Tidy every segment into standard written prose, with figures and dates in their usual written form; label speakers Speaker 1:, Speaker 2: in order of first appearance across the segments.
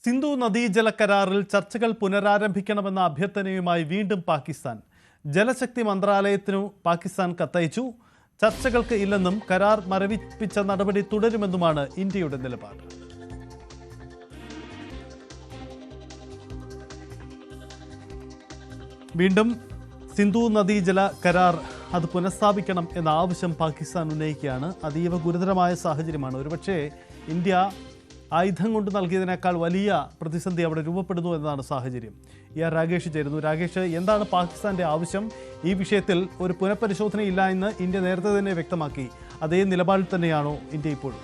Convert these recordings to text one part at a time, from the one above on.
Speaker 1: സിന്ധു നദീജല കരാറിൽ ചർച്ചകൾ പുനരാരംഭിക്കണമെന്ന അഭ്യർത്ഥനയുമായി വീണ്ടും പാകിസ്ഥാൻ. ജലശക്തി മന്ത്രാലയത്തിനു പാകിസ്ഥാൻ കത്തയച്ചു. ചർച്ചകൾക്ക് ഇല്ലെന്നും കരാർ മരവിപ്പിച്ച നടപടി തുടരുമെന്നുമാണ് ഇന്ത്യയുടെ നിലപാട്. വീണ്ടും സിന്ധു നദീജല കരാർ അത് പുനഃസ്ഥാപിക്കണം എന്ന ആവശ്യം പാകിസ്ഥാൻ ഉന്നയിക്കുകയാണ്. അതീവ ഗുരുതരമായ സാഹചര്യമാണ്. ഒരുപക്ഷെ ഇന്ത്യ ആയുധം കൊണ്ട് നൽകിയതിനേക്കാൾ വലിയ പ്രതിസന്ധി അവിടെ രൂപപ്പെടുന്നു എന്നതാണ് സാഹചര്യം. രാകേഷ് ചേരുന്നു. രാകേഷ്, എന്താണ് പാകിസ്ഥാന്റെ ആവശ്യം? ഈ വിഷയത്തിൽ ഒരു പുനഃപരിശോധനയില്ല എന്ന് ഇന്ത്യ നേരത്തെ തന്നെ വ്യക്തമാക്കി. അതേ നിലപാടിൽ തന്നെയാണോ ഇന്ത്യ ഇപ്പോൾ?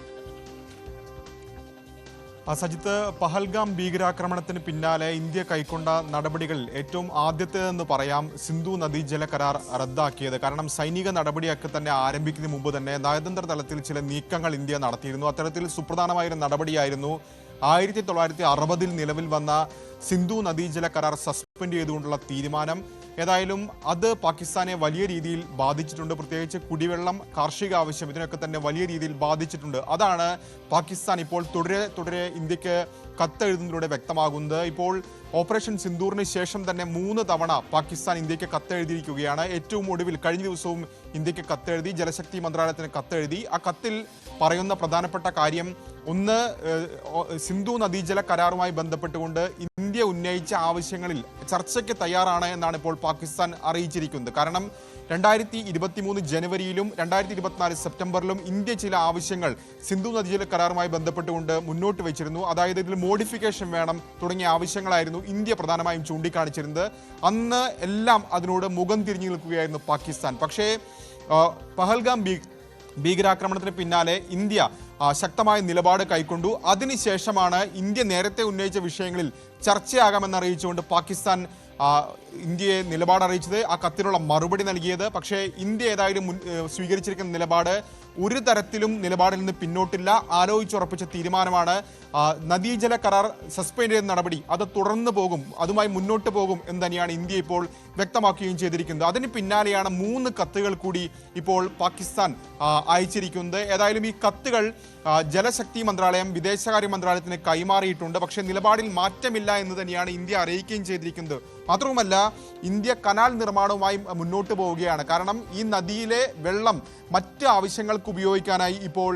Speaker 2: സജിത്ത്, പഹൽഗാം ഭീകരാക്രമണത്തിന് പിന്നാലെ ഇന്ത്യ കൈക്കൊണ്ട നടപടികൾ ഏറ്റവും ആദ്യത്തേതെന്ന് പറയാം സിന്ധു നദീജല കരാർ റദ്ദാക്കിയത്. കാരണം സൈനിക നടപടിയൊക്കെ തന്നെ ആരംഭിക്കുന്നതിന് മുമ്പ് തന്നെ നയതന്ത്ര തലത്തിൽ ചില നീക്കങ്ങൾ ഇന്ത്യ നടത്തിയിരുന്നു. അത്തരത്തിൽ സുപ്രധാനമായൊരു നടപടിയായിരുന്നു 1960 നിലവിൽ വന്ന സിന്ധു നദീജല കരാർ സസ്പെൻഡ് ചെയ്തുകൊണ്ടുള്ള തീരുമാനം. ഏതായാലും അത് പാകിസ്ഥാനെ വലിയ രീതിയിൽ ബാധിച്ചിട്ടുണ്ട്. പ്രത്യേകിച്ച് കുടിവെള്ളം, കാർഷിക ആവശ്യം, ഇതിനൊക്കെ തന്നെ വലിയ രീതിയിൽ ബാധിച്ചിട്ടുണ്ട്. അതാണ് പാകിസ്ഥാൻ ഇപ്പോൾ തുടരെ ഇന്ത്യക്ക് കത്തെഴുതുന്നതിലൂടെ വ്യക്തമാകുന്നത്. ഇപ്പോൾ ഓപ്പറേഷൻ സിന്ദൂറിന് ശേഷം തന്നെ 3 തവണ പാകിസ്ഥാൻ ഇന്ത്യക്ക് കത്തെഴുതിയിരിക്കുകയാണ്. ഏറ്റവും ഒടുവിൽ കഴിഞ്ഞ ദിവസവും ഇന്ത്യക്ക് കത്തെഴുതി, ജലശക്തി മന്ത്രാലയത്തിന് കത്തെഴുതി. ആ കത്തിൽ പറയുന്ന പ്രധാനപ്പെട്ട കാര്യം ഒന്ന്, സിന്ധു നദീജല കരാറുമായി ബന്ധപ്പെട്ടുകൊണ്ട് ഇന്ത്യ ഉന്നയിച്ച ആവശ്യങ്ങളിൽ ചർച്ചയ്ക്ക് തയ്യാറാണ് എന്നാണ് ഇപ്പോൾ പാകിസ്ഥാൻ അറിയിച്ചിരിക്കുന്നത്. കാരണം 2023 ജനുവരിയിലും 2024 സെപ്റ്റംബറിലും ഇന്ത്യ ചില ആവശ്യങ്ങൾ സിന്ധു നദീജല കരാറുമായി ബന്ധപ്പെട്ടുകൊണ്ട് മുന്നോട്ട് വെച്ചിരുന്നു. അതായത് ഇതിൽ മോഡിഫിക്കേഷൻ വേണം തുടങ്ങിയ ആവശ്യങ്ങളായിരുന്നു ഇന്ത്യ പ്രധാനമായും ചൂണ്ടിക്കാണിച്ചിരുന്നത്. അന്ന് എല്ലാം അതിനോട് മുഖം തിരിഞ്ഞു നിൽക്കുകയായിരുന്നു പാകിസ്ഥാൻ. പക്ഷേ പഹൽഗാം ഭീകരാക്രമണത്തിന് പിന്നാലെ ഇന്ത്യ ശക്തമായ നിലപാട് കൈക്കൊണ്ടു. അതിനുശേഷമാണ് ഇന്ത്യ നേരത്തെ ഉന്നയിച്ച വിഷയങ്ങളിൽ ചർച്ചയാകാമെന്ന് അറിയിച്ചുകൊണ്ട് പാകിസ്ഥാൻ ഇന്ത്യയെ നിലപാട് അറിയിച്ചത്, ആ കത്തിനുള്ള മറുപടി നൽകിയത്. പക്ഷേ ഇന്ത്യ ഏതായാലും സ്വീകരിച്ചിരിക്കുന്ന നിലപാട് ഒരു തരത്തിലും നിലപാടിൽ നിന്ന് പിന്നോട്ടില്ല. ആലോചിച്ചുറപ്പിച്ച തീരുമാനമാണ്. നദീജല കരാർ സസ്പെൻഡ് ചെയ്ത നടപടി അത് തുടർന്നു പോകും, അതുമായി മുന്നോട്ട് പോകും എന്ന് തന്നെയാണ് ഇന്ത്യ ഇപ്പോൾ വ്യക്തമാക്കുകയും ചെയ്തിരിക്കുന്നത്. അതിന് പിന്നാലെയാണ് 3 കത്തുകൾ കൂടി ഇപ്പോൾ പാകിസ്ഥാൻ അയച്ചിരിക്കുന്നത്. ഏതായാലും ഈ കത്തുകൾ ജലശക്തി മന്ത്രാലയം, വിദേശകാര്യ മന്ത്രാലയത്തിന് കൈമാറിയിട്ടുണ്ട്. പക്ഷേ നിലപാടിൽ മാറ്റമില്ല എന്ന് തന്നെയാണ് ഇന്ത്യ അറിയിക്കുകയും ചെയ്തിരിക്കുന്നത്. മാത്രവുമല്ല, ഇന്ത്യ കനാൽ നിർമ്മാണവുമായി മുന്നോട്ട് പോവുകയാണ്. കാരണം ഈ നദിയിലെ വെള്ളം മറ്റ് ആവശ്യങ്ങൾക്ക് ഉപയോഗിക്കാനായി ഇപ്പോൾ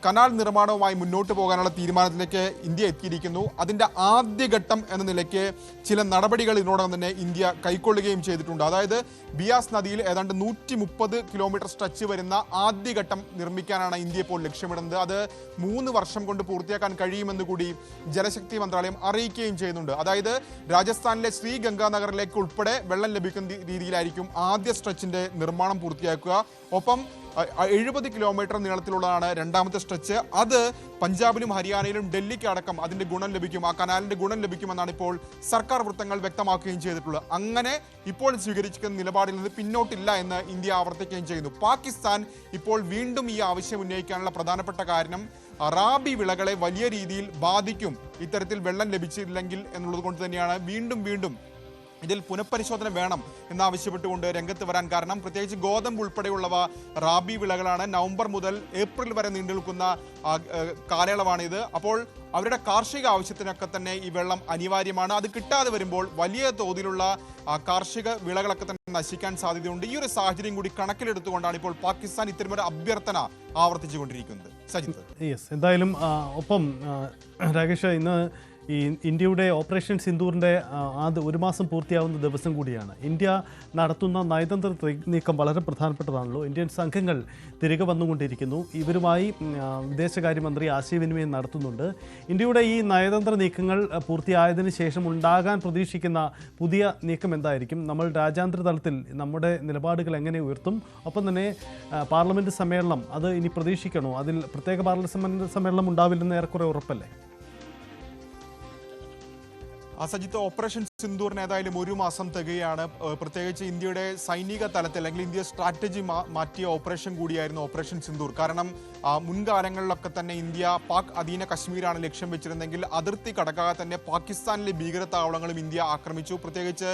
Speaker 2: കനാൽ നിർമ്മാണവുമായി മുന്നോട്ട് പോകാനുള്ള തീരുമാനത്തിലേക്ക് ഇന്ത്യ എത്തിയിരിക്കുന്നു. അതിൻ്റെ ആദ്യഘട്ടം എന്ന നിലയ്ക്ക് ചില നടപടികൾ ഇതിനോടകം തന്നെ ഇന്ത്യ കൈക്കൊള്ളുകയും ചെയ്തിട്ടുണ്ട്. അതായത് ബിയാസ് നദിയിൽ ഏതാണ്ട് 130 കിലോമീറ്റർ സ്ട്രെച്ച് വരുന്ന ആദ്യഘട്ടം നിർമ്മിക്കാനാണ് ഇന്ത്യ ഇപ്പോൾ ലക്ഷ്യമിടുന്നത്. അത് 3 വർഷം കൊണ്ട് പൂർത്തിയാക്കാൻ കഴിയുമെന്ന് കൂടി ജലശക്തി മന്ത്രാലയം അറിയിക്കുകയും ചെയ്യുന്നുണ്ട്. അതായത് രാജസ്ഥാനിലെ ശ്രീ ഗംഗാനഗറിലേക്ക് ഉൾപ്പെടെ വെള്ളം ലഭിക്കുന്ന രീതിയിലായിരിക്കും ആദ്യ സ്ട്രെച്ചിന്റെ നിർമ്മാണം പൂർത്തിയാക്കുക. ഒപ്പം 70 കിലോമീറ്റർ നീളത്തിലുള്ളതാണ് രണ്ടാമത്തെ സ്ട്രെച്ച്. അത് പഞ്ചാബിലും ഹരിയാനയിലും ഡൽഹിക്ക് അടക്കം അതിന്റെ ഗുണം ലഭിക്കും, ആ കനാലിന്റെ ഗുണം ലഭിക്കുമെന്നാണ് ഇപ്പോൾ സർക്കാർ വൃത്തങ്ങൾ വ്യക്തമാക്കുകയും ചെയ്തിട്ടുള്ളത്. അങ്ങനെ ഇപ്പോൾ സ്വീകരിച്ചിരിക്കുന്ന നിലപാടിൽ നിന്ന് പിന്നോട്ടില്ല എന്ന് ഇന്ത്യ ആവർത്തിക്കുകയും ചെയ്യുന്നു. പാകിസ്ഥാൻ ഇപ്പോൾ വീണ്ടും ഈ ആവശ്യം ഉന്നയിക്കാനുള്ള പ്രധാനപ്പെട്ട കാരണം റാബി വിളകളെ വലിയ രീതിയിൽ ബാധിക്കും ഇത്തരത്തിൽ വെള്ളം ലഭിച്ചില്ലെങ്കിൽ എന്നുള്ളത് കൊണ്ട് തന്നെയാണ് വീണ്ടും ഇതിൽ പുനഃപരിശോധന വേണം എന്നാവശ്യപ്പെട്ടുകൊണ്ട് രംഗത്ത് വരാൻ കാരണം. പ്രത്യേകിച്ച് ഗോതമ്പ് ഉൾപ്പെടെയുള്ളവ റാബി വിളകളാണ്. നവംബർ മുതൽ ഏപ്രിൽ വരെ നീണ്ടു നിൽക്കുന്ന കാലയളവാണിത്. അപ്പോൾ അവരുടെ കാർഷിക ആവശ്യത്തിനൊക്കെ തന്നെ ഈ വെള്ളം അനിവാര്യമാണ്. അത് കിട്ടാതെ വരുമ്പോൾ വലിയ തോതിലുള്ള കാർഷിക വിളകളൊക്കെ തന്നെ നശിക്കാൻ സാധ്യതയുണ്ട്. ഈ ഒരു സാഹചര്യം കൂടി കണക്കിലെടുത്തുകൊണ്ടാണ് ഇപ്പോൾ പാകിസ്ഥാൻ ഇത്തരമൊരു അഭ്യർത്ഥന ആവർത്തിച്ചുകൊണ്ടിരിക്കുന്നത്. സജിത്ത്,
Speaker 1: എന്തായാലും ഒപ്പം രാകേഷ്, ഇന്ന് ഈ ഇന്ത്യയുടെ ഓപ്പറേഷൻ സിന്ദൂറിൻ്റെ 1 മാസം പൂർത്തിയാവുന്ന ദിവസം കൂടിയാണ്. ഇന്ത്യ നടത്തുന്ന നയതന്ത്ര നീക്കം വളരെ പ്രധാനപ്പെട്ടതാണല്ലോ. ഇന്ത്യൻ സംഘങ്ങൾ തിരികെ വന്നുകൊണ്ടിരിക്കുന്നു. ഇവരുമായി വിദേശകാര്യമന്ത്രി ആശയവിനിമയം നടത്തുന്നുണ്ട്. ഇന്ത്യയുടെ ഈ നയതന്ത്ര നീക്കങ്ങൾ പൂർത്തിയായതിനു ശേഷം ഉണ്ടാകാൻ പ്രതീക്ഷിക്കുന്ന പുതിയ നീക്കം എന്തായിരിക്കും? നമ്മൾ രാജ്യാന്തര തലത്തിൽ നമ്മുടെ നിലപാടുകൾ എങ്ങനെ ഉയർത്തും? ഒപ്പം തന്നെ പാർലമെൻറ്റ് സമ്മേളനം അത് ഇനി പ്രതീക്ഷിക്കണോ? അതിൽ പ്രത്യേക പാർലമെൻറ്റ് സമ്മേളനം ഉണ്ടാവില്ലെന്ന് ഏറെക്കുറെ ഉറപ്പല്ലേ?
Speaker 2: സജിത്ത്, ഓപ്പറേഷൻ സിന്ദൂറിന് ഏതായാലും ഒരു മാസം തികയാണ്. പ്രത്യേകിച്ച് ഇന്ത്യയുടെ സൈനിക തലത്തിൽ അല്ലെങ്കിൽ ഇന്ത്യ സ്ട്രാറ്റജി മാറ്റിയ ഓപ്പറേഷൻ കൂടിയായിരുന്നു ഓപ്പറേഷൻ സിന്ദൂർ. കാരണം മുൻകാലങ്ങളിലൊക്കെ തന്നെ ഇന്ത്യ പാക് അധീന കശ്മീരാണ് ലക്ഷ്യം വെച്ചിരുന്നെങ്കിൽ അതിർത്തി കടക്കാതെ തന്നെ പാകിസ്ഥാനിലെ ഭീകരതാവളങ്ങളും ഇന്ത്യ ആക്രമിച്ചു. പ്രത്യേകിച്ച്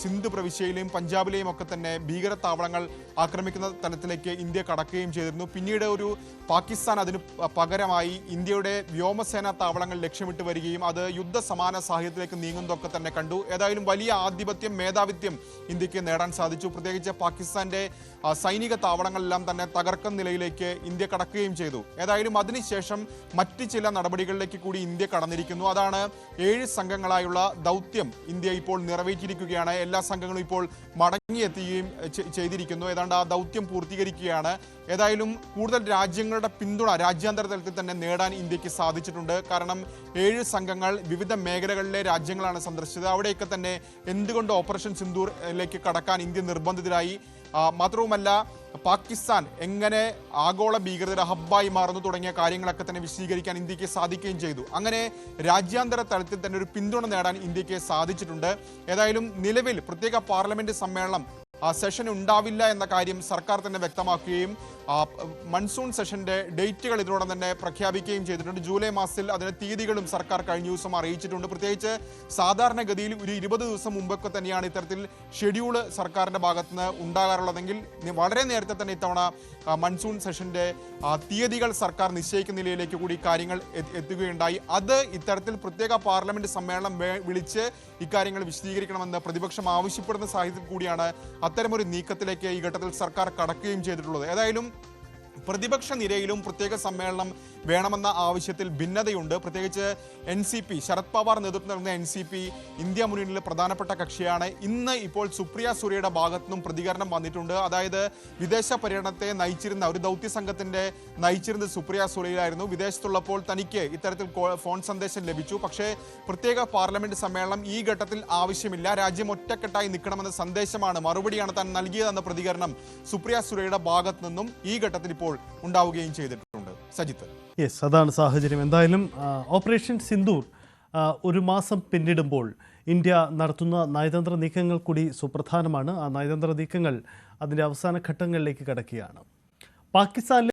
Speaker 2: സിന്ധ് പ്രവിശ്യയിലെയും പഞ്ചാബിലെയും ഒക്കെ തന്നെ ഭീകരതാവളങ്ങൾ ആക്രമിക്കുന്ന തലത്തിലേക്ക് ഇന്ത്യ കടക്കുകയും ചെയ്തിരുന്നു. പിന്നീട് ഒരു പാകിസ്ഥാൻ അതിന് പകരമായി ഇന്ത്യയുടെ വ്യോമസേനാ താവളങ്ങൾ ലക്ഷ്യമിട്ട് വരികയും അത് യുദ്ധസമാന സാഹചര്യത്തിലേക്ക് നീങ്ങുന്നതൊക്കെ തന്നെ കണ്ടു. ഏതായാലും വലിയ ആധിപത്യം, മേധാവിത്യം ഇന്ത്യക്ക് നേടാൻ സാധിച്ചു. പ്രത്യേകിച്ച് പാകിസ്ഥാന്റെ സൈനിക താവളങ്ങളെല്ലാം തന്നെ തകർക്കുന്ന നിലയിലേക്ക് ഇന്ത്യ കടക്കുകയും ചെയ്തു. ഏതായാലും അതിനുശേഷം മറ്റ് ചില നടപടികളിലേക്ക് കൂടി ഇന്ത്യ കടന്നിരിക്കുന്നു. അതാണ് 7 സംഘങ്ങളായുള്ള ദൗത്യം ഇന്ത്യ ഇപ്പോൾ നിറവേറ്റിയിരിക്കുകയാണ്. എല്ലാ സംഘങ്ങളും ഇപ്പോൾ മടങ്ങിയെത്തുകയും ചെയ്തിരിക്കുന്നു. ഏതാണ്ട് ആ ദൗത്യം പൂർത്തീകരിക്കുകയാണ്. ഏതായാലും കൂടുതൽ രാജ്യങ്ങളുടെ പിന്തുണ രാജ്യാന്തര തലത്തിൽ തന്നെ നേടാൻ ഇന്ത്യക്ക് സാധിച്ചിട്ടുണ്ട്. കാരണം 7 സംഘങ്ങൾ വിവിധ മേഖലകളിലെ രാജ്യങ്ങളാണ് സന്ദർശിച്ചത്. അവിടെയൊക്കെ തന്നെ എന്തുകൊണ്ട് ഓപ്പറേഷൻ സിന്ദൂറിലേക്ക് കടക്കാൻ ഇന്ത്യ നിർബന്ധിതരായി, മാത്രവുമല്ല പാകിസ്ഥാൻ എങ്ങനെ ആഗോള ഭീകരതയുടെ ഹബ്ബായി മാറുന്നു തുടങ്ങിയ കാര്യങ്ങളൊക്കെ തന്നെ വിശദീകരിക്കാൻ ഇന്ത്യക്ക് സാധിക്കുകയും ചെയ്തു. അങ്ങനെ രാജ്യാന്തര തലത്തിൽ തന്നെ ഒരു പിന്തുണ നേടാൻ ഇന്ത്യക്ക് സാധിച്ചിട്ടുണ്ട്. ഏതായാലും നിലവിൽ പ്രത്യേക പാർലമെന്റ് സമ്മേളനം സെഷൻ ഉണ്ടാവില്ല എന്ന കാര്യം സർക്കാർ തന്നെ വ്യക്തമാക്കുകയും മൺസൂൺ സെഷന്റെ ഡേറ്റുകൾ ഇതിനോടൊപ്പം തന്നെ പ്രഖ്യാപിക്കുകയും ചെയ്തിട്ടുണ്ട്. ജൂലൈ മാസത്തിൽ അതിന്റെ തീയതികളും സർക്കാർ കഴിഞ്ഞ ദിവസം അറിയിച്ചിട്ടുണ്ട്. പ്രത്യേകിച്ച് സാധാരണഗതിയിൽ ഒരു 20 ദിവസം മുമ്പൊക്കെ തന്നെയാണ് ഇത്തരത്തിൽ ഷെഡ്യൂള് സർക്കാരിന്റെ ഭാഗത്തുനിന്ന് ഉണ്ടാകാറുള്ളതെങ്കിൽ വളരെ നേരത്തെ തന്നെ ഇത്തവണ മൺസൂൺ സെഷന്റെ തീയതികൾ സർക്കാർ നിശ്ചയിക്കുന്ന നിലയിലേക്ക് കൂടി കാര്യങ്ങൾ എത്തുകയുണ്ടായി. അത് ഇത്തരത്തിൽ പ്രത്യേക പാർലമെന്റ് സമ്മേളനം വിളിച്ച് ഇക്കാര്യങ്ങൾ വിശദീകരിക്കണമെന്ന് പ്രതിപക്ഷം ആവശ്യപ്പെടുന്ന സാഹചര്യത്തിൽ കൂടിയാണ് അത്തരമൊരു നീക്കത്തിലേക്ക് ഈ ഘട്ടത്തിൽ സർക്കാർ കടക്കുകയും ചെയ്തിട്ടുള്ളത്. ഏതായാലും പ്രതിപക്ഷ നിരയിലും പ്രത്യേക സമ്മേളനം വേണമെന്ന ആവശ്യത്തിൽ ഭിന്നതയുണ്ട്. പ്രത്യേകിച്ച് NCP, ശരത് പവാർ നേതൃത്വം നൽകുന്ന NCP ഇന്ത്യ മുന്നണിയിലെ പ്രധാനപ്പെട്ട കക്ഷിയാണ്. ഇന്ന് ഇപ്പോൾ സുപ്രിയ സുരയുടെ ഭാഗത്തു നിന്നും പ്രതികരണം വന്നിട്ടുണ്ട്. അതായത് വിദേശ പര്യടനത്തെ നയിച്ചിരുന്ന ഒരു ദൗത്യ സംഘത്തിന്റെ നയിച്ചിരുന്നത് സുപ്രിയ സുരയിലായിരുന്നു. വിദേശത്തുള്ളപ്പോൾ തനിക്ക് ഇത്തരത്തിൽ ഫോൺ സന്ദേശം ലഭിച്ചു. പക്ഷേ പ്രത്യേക പാർലമെന്റ് സമ്മേളനം ഈ ഘട്ടത്തിൽ ആവശ്യമില്ല, രാജ്യം ഒറ്റക്കെട്ടായി നിൽക്കണമെന്ന സന്ദേശമാണ്, മറുപടിയാണ് താൻ നൽകിയതെന്ന പ്രതികരണം സുപ്രിയ സുരയുടെ ഭാഗത്തു നിന്നും ഈ ഘട്ടത്തിൽ ഇപ്പോൾ ഉണ്ടാവുകയും ചെയ്തിട്ടുണ്ട്. സജിത്ത്,
Speaker 1: യെസ്, അതാണ് സാഹചര്യം. എന്തായാലും ഓപ്പറേഷൻ സിന്ദൂർ ഒരു മാസം പിന്നിടുമ്പോൾ ഇന്ത്യ നടത്തുന്ന നയതന്ത്ര നീക്കങ്ങൾ കൂടി സുപ്രധാനമാണ്. ആ നയതന്ത്ര നീക്കങ്ങൾ അതിൻ്റെ അവസാന ഘട്ടങ്ങളിലേക്ക് കടക്കുകയാണ്. പാകിസ്ഥാനിലെ